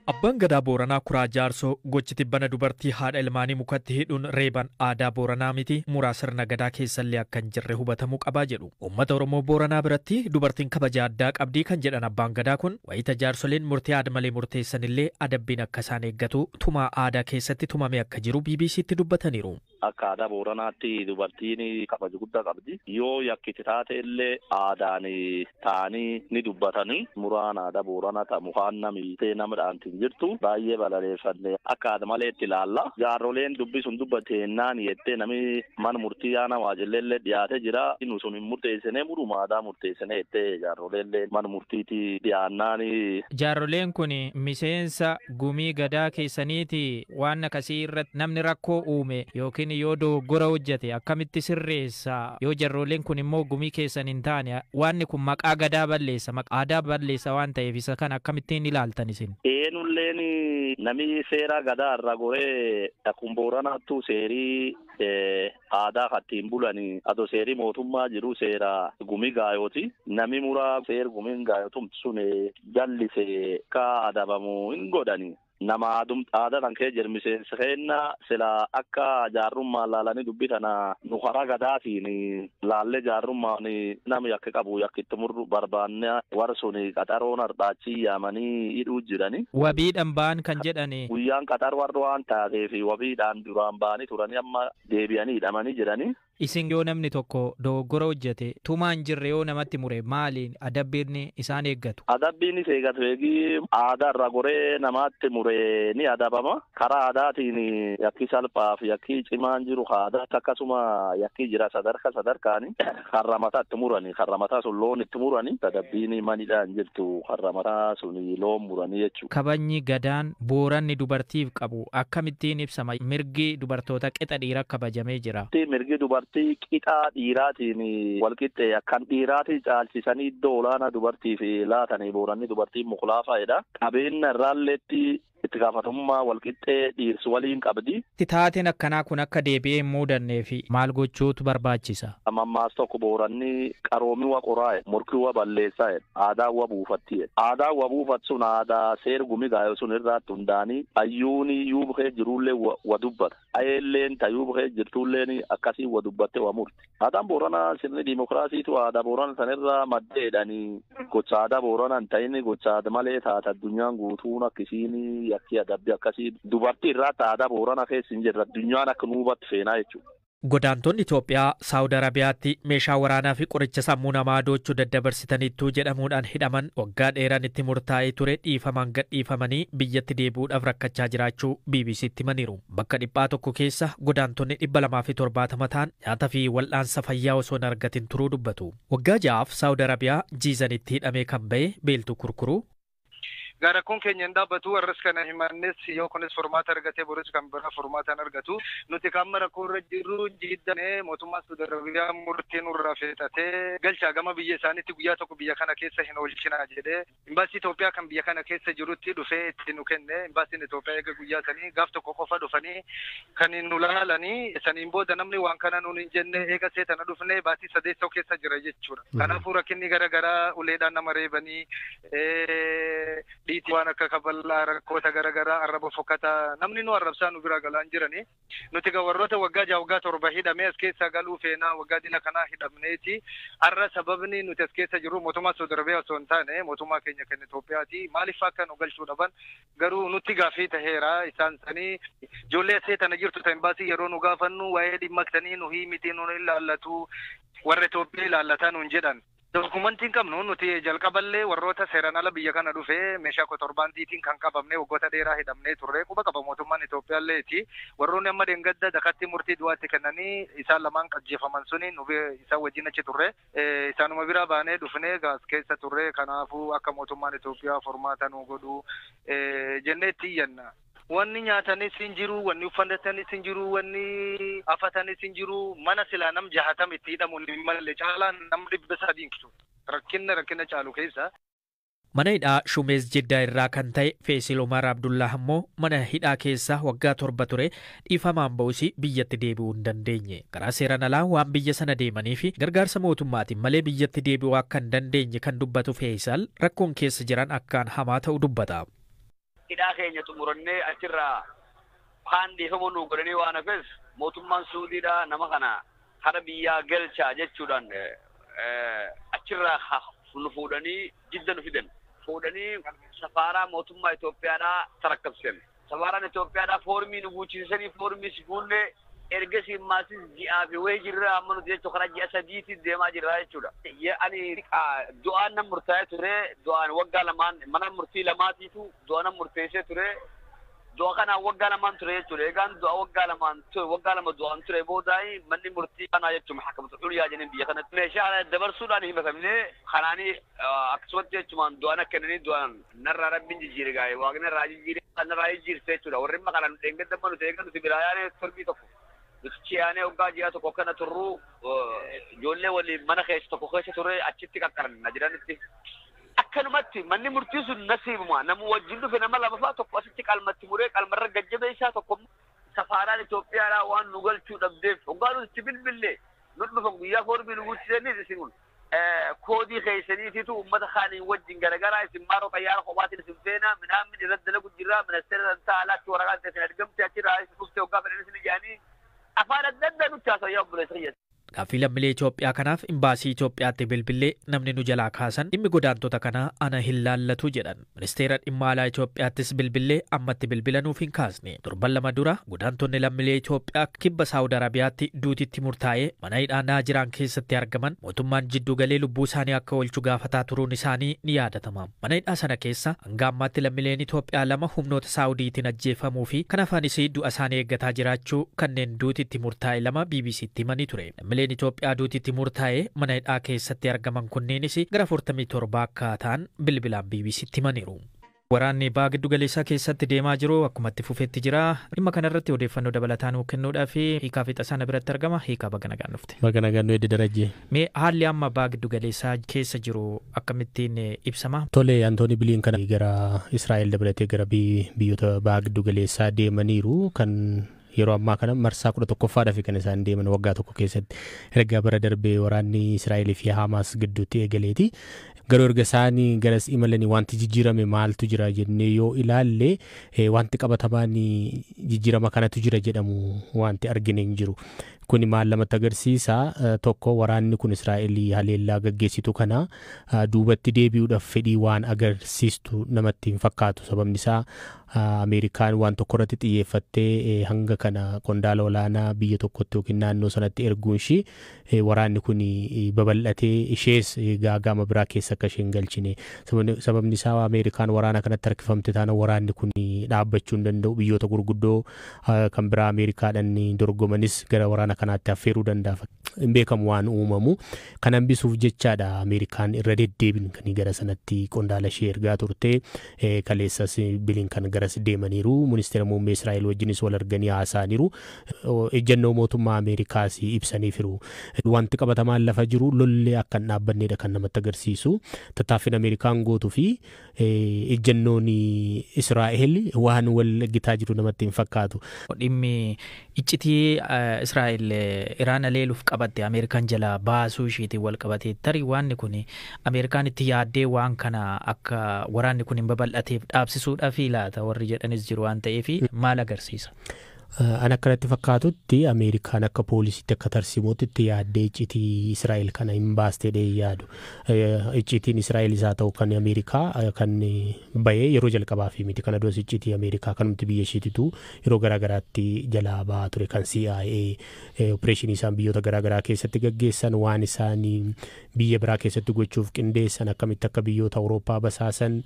Abbaan gadaa Booranaa Kuraa Jaarsoo gochiti bana dubartii haadha ilmaanii mukatti hidhuun reeban aadaa Booranaa miti muraa sirna gadaa keessallee akka hin jirre hubatamuu qabaa jedhu. Uummata Oromoo Booranaa biratti dubartiin kabaja addaa qabdii kan jedhan abbaan gadaa kun wayita jaarsoleen murtii haadha malee murteessanillee adabbiin akka isaan eeggatu tumaa aadaa keessatti tumame akka jiru BBC'tti dubbataniiru. Akka aadaa Booranaatti dubartiin kabaja guddaa qabdi. Yoo yakkiti taate illee aadaan ta'anii ni dubbatanii muraan aadaa Booranaa ta'u mukaan namiltee nama dhaanti jirtu baay'ee balaleeffanne akka aada malee itti ilaalla. Jaarroleen dubbisuun dubbateennaan yettee namni mana murtii yaana waajjilleellee dhiyaatee jira. Nu sun hin murteessine muruma aadaa murteessine yettee jaarroleellee mana murtiitti dhiyaannaan. Jaarroleen kun miseensa gumii gadaa keessaniiti waan akkasii irratti namni rakkoo uume yookiin yoo dogoggora hojjete akkamitti sirreessa yoo jaarroleen kun immoo gumii keessan hin taane waanni kun maqaa gadaa balleessa maqaa aadaa balleessa waan ta'eef isa kan akkamittiin ilaaltan isin? Eenulleen namni seera gadaa irra goree akkuma Booranaattu seerii aadaa kattiin bulanii adoo seerii mootummaa jiru seera gumii gaayooti. Namni muraa seera gumiin gaayotum sun jallise ka adabamu hin godhani. Nama aadaa kan kee jirmiseensa kenna sila akka jaarrummaa laalanii dubbitana nu karaa gadaatiin laallee jaarrummaan nama yakka qabu yakkitti murru barbaanne warsun qaxaroon ardhaachii yaamanii hidhuu jirani. Wabiidhaan ba'an kan jedhani. Guyyaan qaxar warra waan taateef wabiidhaan duraan ba'anii turanii amma deebi'anii hidhamanii jirani. Isin yoo namni tokko dogoggora hojjete tumaan jirre yoo namatti mure maaliin adabbiin isaan eeggatu? Adabbiin is eeggatu eegi aadaa irra goree namaatti mure ni adabama. Karaa aadaatiin yakki salphaaf yakki cimaan jiru aadaatti akkasuma yakki jira sadarkaani. Karra mataatti murani karra mataa sun loon itti murani adabbiin manidhaan jirtu karra mataa sun loon muranii jechuudha. Kabajni gadaan Booranni dubartiif qabu akkamittiin ibsama? Mirgi dubartoota qixa dhiiraa kabajamee jira. Mirgi dubartii qixaa dhiiraatiin walqixxee akkan dhiiraatiin caalchisanii iddoo olaanaa dubartiif laatanii Booranni dubartiin mukulaafaa'edha. Qabeenya irraalleetti itti gaafatamummaa walqixxee dhiirsi waliin qabdi. Taateen akkanaa kun akka deebi'ee hin muudannee fi maal gochuutu barbaachisa? Ammaas tokko Booranni qaroomii wa qoraa'e murkii wa balleessaa'e aadaa wa buufatti'e. Aadaa wa buufattu sun aadaa seera gumii gaayoo sun irratti hundaanii ayyuun yuu bukee jirullee wa dubbata. Ayeelleen tayuu bukee jirtulleen akkasii wa dubbatte wa murti. Aadaan Booranaa sirni diimokiraasiitu aadaa Boorana sanirraa maddeedhanii gocha aadaa Boorana hin ta'in gocha aadaa malee taata addunyaan guutuun akkisiin yakki adabbii akkasii dubartii irratti aadaa Boorana keessa hin jirre addunyaan akka nuubatti feenaa jechuudha. Godaantonni Itoophiyaa Saawud Arabiyaatti meeshaa waraanaa fi qoricha sammuu namaa doochuu daddabarsitaniittuu jedhamuudhaan hidhaman waggaa dheeraan itti murtaa'ee ture dhiifamaan gadhiifamanii biyyatti deebi'uudhaaf rakkachaa jiraachuu BBC'tti himaniiru. Bakka dhiphaa tokko keessa godaantonni 270 ta'an nyaataa fi wal'aansa fayyaa osoo hin argatin turuu dubbatu. Waggaa ja'aaf Saawud Arabiyaa jiizanitti hidhamee kan ba'e beeltuu kurkuruu. Gara kun keenya dhaabbatu warras kana himannes yoo kunis furmaata argatee boris kan bira furmaataan argatu nuti kan mara kurra jirru jiddane mootummaa Saawud Arabiyaa murtii nurraa fixatee galchaa gama biyya isaaniitti guyyaa tokko biyya kana keessa hin oolchinaa jedhee imbaasii Itoophiyaa kan biyya kana keessa jirutti dhufee itti nu kenne imbaasiin Itoophiyaa eega guyyaa sanii gaaf tokko qofa dhufanii kan nu laalanii saniin booda namni waan kana nuun hin jenne eega seetana dhufnee baatii sadeessoo keessa jira jechuudha. Kanaafuu rakkinni garaagaraa uleedhaan nama reebanii dhiitii waan akka kaballaa rakkoota garaagaraa arraba fokkataa namni nu arrabsaa nu bira galaan jirani nuti warroota waggaa 7 hidhamee as keessa galuu feenaa waggaa dila kanaa hidhamneeti arra sababni nuti as keessa jirru mootummaa Saawud Arabiyaa osoo hin taane mootummaa keenya kan Itoophiyaati maaliif akka nu galchuu dhaban garuu nutti gaafii taheera isaan sanii ijoollee seetana jirtu ta'in baasii yeroo nu gaafannu waa'ee dhimmaktanii nu himiti nu ilaallatu warra Itoophiyaa ilaallataa nuun jedhan. Dokumentiin qabnu nuti jalqaballee warroota seeraan ala biyya kana dhufee meeshaa kotorbaandiitiin kan qabamne waggoota dheeraa hidhamnee turre quba qaba mootummaan Itoophiyaalleeti warroonni amma deengadda dakatti murtii du'aatti kennanii isaan lamaan qajeefaman suni nu isaan wajjin achi turre isaanuma bira baanee dhufnee gaas keessa turre kanaafuu akka mootummaan Itoophiyaa furmaata nu godhu jenneetti iyyanna. Wanni nyaatanis hin jiru, wanni uffatanis hin jiru, wanni afatanis hin jiru, mana silaa nam 60 itti hidhamu hin malle caalaan nam 300 rakkina caalu keessa. Mana hidhaa Shumees Jiddaa irraa kan ta'e Feesil Omar Abdullah ammoo mana hidhaa keessa waggaa 7 ture dhiifamaan ba'usi biyyatti deebi'uu hin dandeenye. Karaa seeraan alaa waan biyya sana deemanii fi gargaarsa mootummaatiin malee biyyatti deebi'uu akka hin dandeenye kan dubbatu Feesal rakkoon keessa jiran akkaan hamaa ta'uu dubbata. hidhaa keenya xumurannee achirraa haandiifamu nu godhanii waan hafes mootummaan Suudiidhaa nama kana hara biyyaa galchaa jechuudhaan achirraa nu fuudhanii Jidda nu fidan. Fuudhanii safaaraa mootummaa Itoophiyaadhaa tarakkabsan. Safaaraan Itoophiyaadhaa foormii nu guuchiisanii foormii si fuullee erga simmaasis ji'aa fi wayii jirra amma nuti jechuun karaa ji'a sadiitti deemaa jirra jechuudha. Ani du'aan nan murtaa'ee ture du'aan waggaa lamaan mana murtii lamaatiitu du'aan murteessee ture. Du'a kanaan waggaa lamaan ture jechuudha. Egaan du'a waggaa lama du'aan ture boodaayi manni murtii kanaa jechuun hakamtu dhulyaa jenneen biyya kanatti. Meeshaa dabarsuudhaan himatamnee kanaanii akkasumatti jechumaan du'aan akkannanii du'aan narraa rabbiin jijjiire gaa'ee waaqni irraa jijjiire narraa jijjiirse jechuudha. Warri maqalaan dheengadamma nuti eegan nuti biraayaan torbii tokko. Nuti aanee waggaa ji'a tokko kana turruu ijoollee waliin mana keessa tokko keessa ture achitti qaqqaran na jiranitti. Akkanumatti manni murtii sun nasiibuma nama wajjin dhufe nama lama tokko asitti qalmatti muree qalmarra gajjabeessaa tokko safaaraan Itoophiyaadhaa waan nu galchuu dhabdeef waggaa nuti bilbillee nu dhufan guyyaa foormii nu guutisanii isin kun koodii keessaniititu uummata kaaniin wajjin garagaraa isin maaroo xayyaara qophaatiin isin feenaa midhaan irratti dalagu jirraa ministeera alaatti waraqaan isin argamte achirraa isin dhuftee waggaa fedhan isin ijaanii afaan adda addaa nutti haasawaa obboleessa. Gaaffii lammiilee Itoophiyaa kanaaf imbaasii Itoophiyaatti bilbilee namni nu jalaa kaasan dhimmi godaantota kanaa ana hin laallatu jedhan. Ministeera dhimma alaa Itoophiyaattis bilbilee ammatti bilbila nuuf hin kaasne. Torban lama dura godaantonni lammiilee Itoophiyaa kibba Saawud Arabiyaatti duutitti murtaa'ee mana hidhaa Naajiraan keessatti argaman mootummaan jidduu galee lubbuu isaanii akka oolchu gaafataa turuun isaanii ni yaadatama. Mana hidhaa sana keessa hanga ammaatti lammiileen Itoophiyaa lama humnoota Saawudiitiin ajjeefamuu fi kan hafanis du'a isaanii eeggataa jiraachuu kanneen duutitti murtaa'e lama BBC'tti himanii ture. Lammiileen Itoophiyaa duutitti murtaa'ee mana hidhaa keessatti argaman kunneenis gara 47 akka ta'an bilbilaan BBC'tti himaniiru. Waraanni baa giddu galeessaa keessatti deemaa jiru akkuma itti fufetti jira. Dhimma kanarratti odeeffannoo dabalataa nuuf kennuudhaaf hiikaa fi tasaana biratti argama. Hiikaa baga nagaan dhufte. Baga nagaan nu darajee. Mee haalli amma baa giddu galeessaa keessa jiru akkamittiin ibsama? Tole Antooni Biliinkan gara Israa'el dabalatee gara biyyoota baa giddu galeessaa deemaniiru kan yeroo ammaa kana marsaa 11ffaadhaaf kan isaan deeman waggaa tokko keessatti erga bara darbee waraanni Israa'el fi Hamaas gidduutti eegaleeti. Garuu erga isaanii garas imalanii wanti jijjiirame maaltu jira jennee yoo ilaalle wanti qabatamaan jijjiirama kanatu jira jedhamu wanti argine hin jiru. Kuni maal lamatti agarsiisa tokko waraanni kun Israa'elii haleellaa gaggeessitu kana duubatti deebi'uudhaaf fedhii waan agarsiistu namatti hin fakkaatu. Sababni isaa Ameerikaan waan tokko irratti xiyyeeffattee hanga kana qondaala olaanaa biyya tokkotti yookiin naannoo sanatti erguun ishii waraanni kun babal'atee ishees gaagama biraa keessa akka isheen galchine. Sababni isaa Ameerikaan waraana kanatti harkifamte taana waraanni kun dhaabbachuu hin danda'u. Biyyoota gurguddoo kan biraa Ameerikaadhaan dorgomanis gara waraana kanaatti affeeruu danda'a. Hin beekamu waan uumamu. Kan hambisuuf jechaadha Ameerikaan irra deddeebiin kan gara sanatti qondaala ishee ergaa turte. Kaleessas Biliinkan garas deemaniiru. Ministeera muummee Israa'el wajjinis wal arganii haasa'aniiru. Ejjennoo mootummaa Ameerikaas ibsaniiru. Wanti qabatamaan lafa jiru lollee akka hin dhaabbanneedha kan namatti agarsiisu. Tattaaffiin Ameerikaan gootuu fi ejjennoon Israa'el waan wal gitaa jiru namatti hin fakkaatu. Dhimmi iccitii Israa'el Iraan leeluuf qabatte Ameerikaan jala baasuu isheetiin wal qabatee tarii waanni kun Ameerikaan itti yaaddee waan kana akka waraanni kun hin babal'ateef dhaabsisuudhaaf laata warri jedhanis jiru waan ta'eef maal agarsiisa? An akkanatti fakkaatutti Ameerikaan akka poolisiitti akka tarsiimootti itti yaaddee iccitii Israa'el kana hin baasteedha yaadu. Iccitiin Israa'el isaa ta'u kan Ameerikaa kan bahee yeroo jalqabaa fi miti kana duras iccitii Ameerikaa kanumti biyya isheetitu yeroo garaagaraatti jalaa bahaa ture kan CIA opereeshinii isaan biyyoota garaagaraa keessatti gaggeessan waan isaan biyya biraa keessatti gochuuf qindeessan akkamitti akka biyyoota Awurooppaa basaasan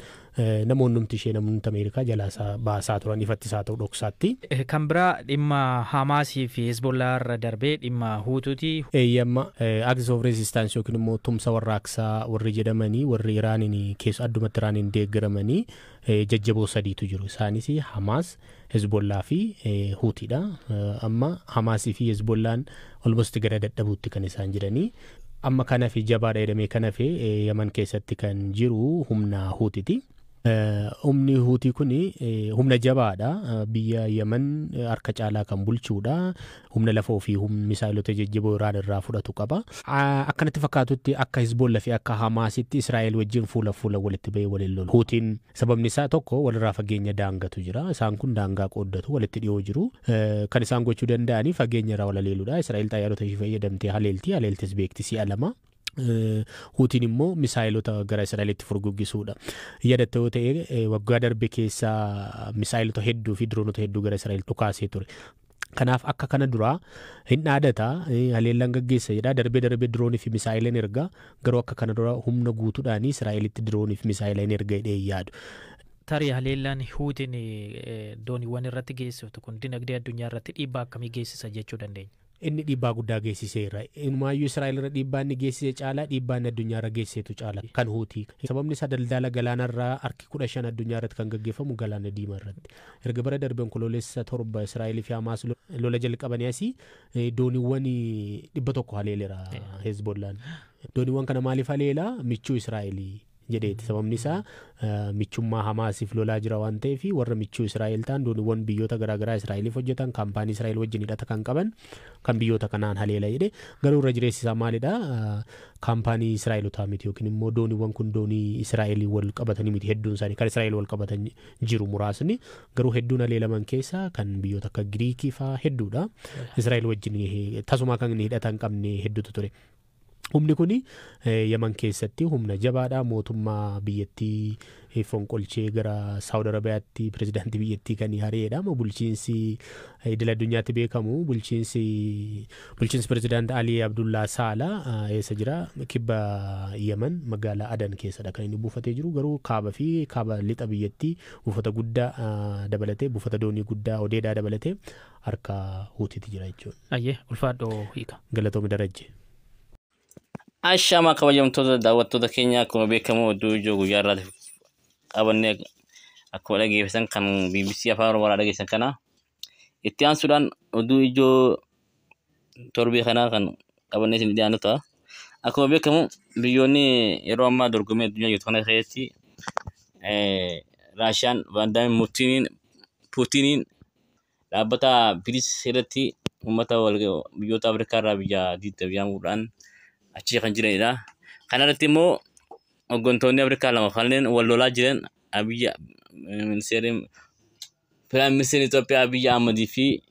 namoonni ishee namoonni Ameerikaa jalaa baasaa turan ifatti isaa ta'u dhoksaatti. Kan biraa dhimma Hamaasii fi Hezbollah irra darbee dhimma Huutuuti. Eeyyamma Axis of Resistance yookiin immoo tumsa warraaqsaa warri jedhamanii warri Iraaniin keessa addumatti Iraaniin deeggaramanii jajjaboo sadiitu jiru. Isaanis Hamaas, Hezbollah fi Huutiidha. Amma Hamaasii fi Hezbollaan almost gara dadhabuutti kan isaan jedhanii. Amma kana fi jabaadha jedhamee kana fi Yaman keessatti kan jiru humna Huutiiti. Humni Huutii kuni humna jabaadha. Biyya Yemen harka caalaa kan bulchuudha. Humna lafoo fi humna misaa'ilota jajjaboo Iraan irraa fudhatu qaba. Akkanatti fakkaatutti akka Hizbolla fi akka Hamaasitti Israa'el wajjin fuula walitti bahee waliin lolu. Huutiin sababni isaa tokko walirraa fageenya daangatu jira. Isaan kun daangaa qooddatu walitti dhiyoo jiru. Kan isaan gochuu danda'anii fageenya irraa wal haleeludha. Israa'el xayyaarota ishee fayyadamtee haleeltis beekti si'a lama. Huutiin immoo misaa'ilota gara Israa'elitti furguggisuudha. Yaadattoo ta'e waggaa darbe keessa misaa'ilota hedduu fi diroonota hedduu gara Israa'el dhukaasee ture. Kanaaf akka kana duraa hin dhaadata haleellaan gaggeessa jedha darbee diroonii fi misaa'ileen erga garuu akka kana dura humna guutuudhaan Israa'elitti diroonii fi misaa'ileen erga hidhee yaadu. Tarii haleellaan Huutiin dooniiwwan irratti geessisu kun dinagdee addunyaa irratti dhiibbaa akkamii geessisa jechuu dandeenya? Inni dhiibbaa guddaa geessiseera. Inumaayyuu Israa'el irra dhiibbaa inni geessise caalaa dhiibbaa inni addunyaa irra geessisetu caala kan Huutii. Sababni isaa daldala galaana irraa harki 15 addunyaa irratti kan gaggeeffamu galaana diimaa irratti. Erga bara darben kololeessa 7 Israa'el fi Hamaas lola jalqabanii asii dooniiwwan 100 haleelera Hezbollaan. Dooniiwwan kana maaliif haleela? Michuu Israa'elii jedheeti. Sababni isaa michummaa Hamaasiif lolaa jira waan ta'eef warra michuu Israa'el ta'an dooniiwwan biyyoota garaagaraa Israa'eliif hojjetan kaampaanii Israa'el wajjin hidhata kan qaban kan biyyoota kanaan haleela jedhe garuu irra jireessi isaa maalidha? Kaampaanii Israa'elotaa miti yookiin immoo dooniiwwan kun doonii Israa'elii wal qabatanii miti hedduun isaanii kan Israa'el wal qabatan jiru muraasni garuu hedduun haleelaman keessa kan biyyoota akka Giriikii fa'aa hedduudha. Israa'el wajjin tasuma kan hidhata hin qabne hedduutu ture. Humni kuni Yemen keessatti humna jabaadha. Mootummaa biyyattii fonqolchee gara Saawud Arabiyaatti pirezidaantii biyyattii kan hareedha. Bulchiinsi idil addunyaatti beekamu bulchiinsi pirezidaantii Ali Abdullah Saleh eessa jira? Kibba Yemen magaalaa Adan keessadha kan inni buufatee jiru. Garuu kaaba lixa biyyattii buufata guddaa dabalatee buufata doonii guddaa odeedaa dabalatee harka Huutiitti jira jechuudha. Ayyee ulfaadhoo hiika. Galatoomii Darajjee. Ashama kabajamtoota daawwattoota keenya akkuma beekamu oduu ijoo guyyaa irraatiif qabannee akkuma dhageeffisan kan BBC Afaan Oromoo dhageessan kana itti aansuudhaan oduu ijoo torbee kanaa kan qabannee isin dhiyaannu ta'a. Akkuma beekamu biyyoonni yeroo ammaa dorgommii addunyaa jirtu kana keessatti Raashiyaan Vaandaamin Puutiniin dhaabbata Biriks irratti uummata biyyoota Afrikaa irraa biyya 20 yaamuudhaan achi kan jiranidha. Kanarratti immoo hooggantoonni Afrikaa lama kanneen wal lolaa jiran Piraayim Ministeerri Itoophiyaa Abiy Ahmedii fi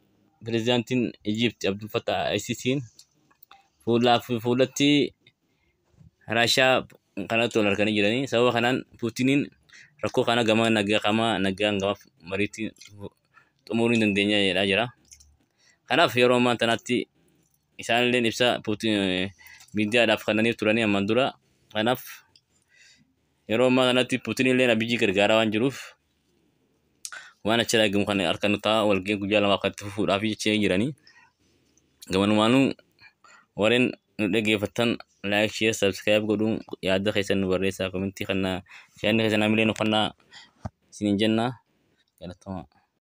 pirezidaantiin Ijipt Abdul Fattah al-Siisiin fuulatti Raashiyaa kanatti wal arganii jiranii. Sababa kanaan Puutiniin rakkoo kana gama nagaan gama mariitiin xumuruu hin dandeenya jedhaa jira. Kanaaf yeroo ammaa kanatti isaanillee ibsa miidiyaadhaaf kannaniif turanii ammaan dura. Kanaaf yeroo ammaa kanatti Puutinillee Abiyyi gargaaraa waan jiruuf waan achi eegamu kan harka nutaa walgahii guyyaa lamaaf kan itti fufuudhaaf jechee jiranii. Gamanumaanuu warreen nu dhaggeeffattan like, share, subscribe godhuun yaada keessan nu barreessaa komentii kana yaadni keessan hamilee nu fannaa isiniin jenna. Galatooma.